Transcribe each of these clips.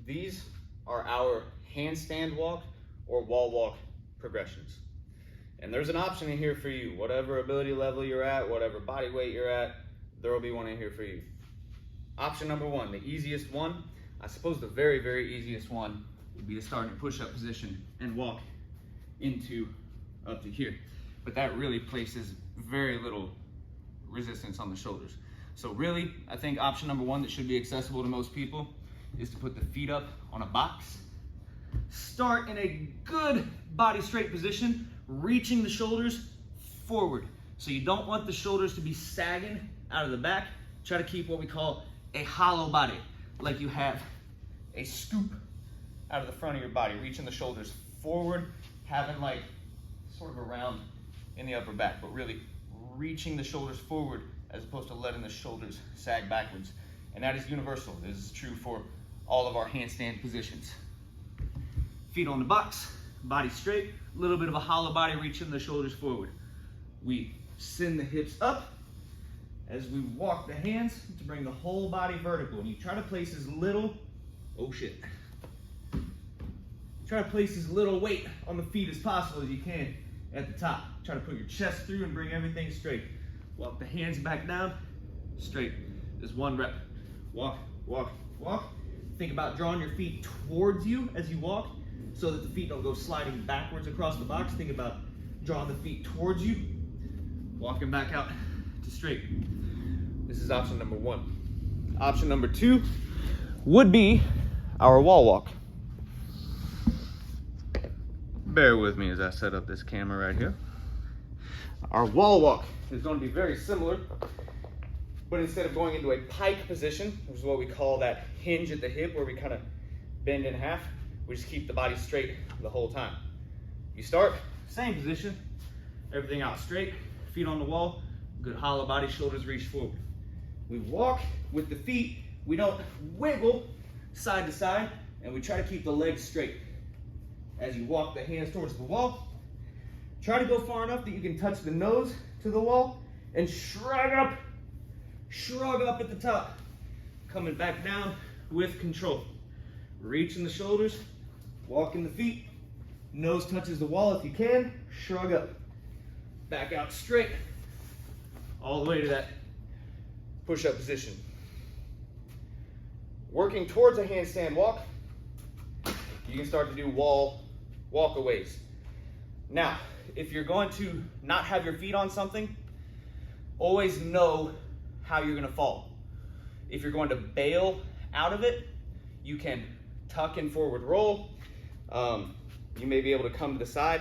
these are our handstand walk or wall walk progressions. And there's an option in here for you. Whatever ability level you're at, whatever body weight you're at, there will be one in here for you. Option number one, the easiest one, I suppose the very, very easiest one would be to start in a push-up position and walk into up to here. But that really places very little resistance on the shoulders. So really, I think option number one that should be accessible to most people is to put the feet up on a box. Start in a good body straight position, reaching the shoulders forward. So you don't want the shoulders to be sagging out of the back. Try to keep what we call a hollow body, like you have a scoop out of the front of your body, reaching the shoulders forward, having like sort of a round in the upper back, but really reaching the shoulders forward as opposed to letting the shoulders sag backwards. And that is universal. This is true for all of our handstand positions. Feet on the box, body straight, a little bit of a hollow body reaching the shoulders forward. We send the hips up as we walk the hands to bring the whole body vertical. And you try to place as little, try to place as little weight on the feet as possible as you can at the top. Try to put your chest through and bring everything straight. Walk the hands back down, straight. There's one rep. Walk, walk, walk. Think about drawing your feet towards you as you walk so that the feet don't go sliding backwards across the box. Think about drawing the feet towards you, walking back out to straight. This is option number one. Option number two would be our wall walk. Bear with me as I set up this camera right here. Our wall walk is going to be very similar, but instead of going into a pike position, which is what we call that hinge at the hip where we kind of bend in half, we just keep the body straight the whole time. You start, same position, everything out straight, feet on the wall, good hollow body, shoulders reach forward. We walk with the feet, we don't wiggle side to side, and we try to keep the legs straight. As you walk the hands towards the wall, try to go far enough that you can touch the nose to the wall and shrug up at the top. Coming back down with control. Reaching the shoulders, walking the feet, nose touches the wall if you can, shrug up. Back out straight, all the way to that push-up position. Working towards a handstand walk, you can start to do wall walkaways. Now, if you're going to not have your feet on something, always know how you're going to fall. If you're going to bail out of it, you can tuck and forward roll. You may be able to come to the side,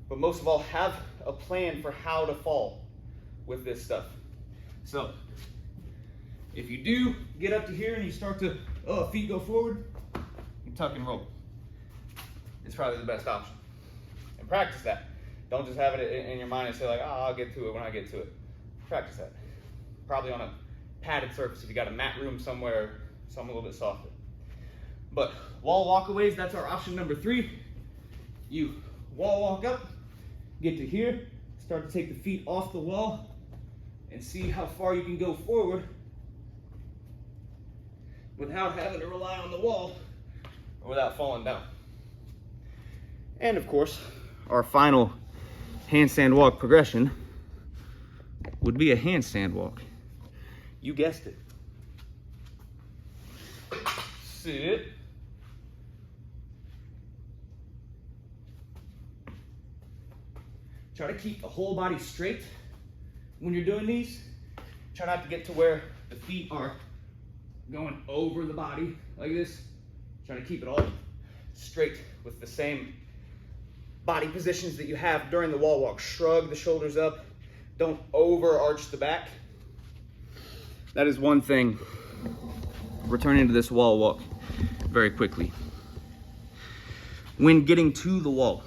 but most of all, have a plan for how to fall with this stuff. So, if you do get up to here and you start to, feet go forward, you tuck and roll. It's probably the best option. And practice that. Don't just have it in your mind and say like, I'll get to it when I get to it. Practice that. Probably on a padded surface if you got a mat room somewhere, something a little bit softer. But wall walkaways, that's our option number three. You wall walk up, get to here, start to take the feet off the wall and see how far you can go forward without having to rely on the wall or without falling down. And of course, our final handstand walk progression would be a handstand walk. You guessed it. Sit. Try to keep the whole body straight when you're doing these. Try not to get to where the feet are going over the body like this. Try to keep it all straight with the same body positions that you have during the wall walk. Shrug the shoulders up. Don't overarch the back. That is one thing. Returning to this wall walk very quickly. When getting to the wall,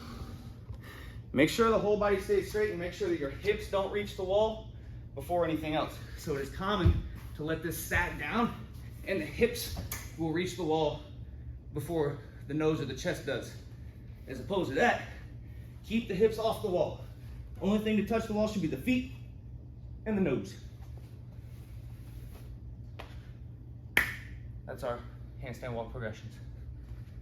make sure the whole body stays straight and make sure that your hips don't reach the wall before anything else. So it is common to let this sag down and the hips will reach the wall before the nose or the chest does. As opposed to that, keep the hips off the wall. Only thing to touch the wall should be the feet and the nose. That's our handstand walk progressions.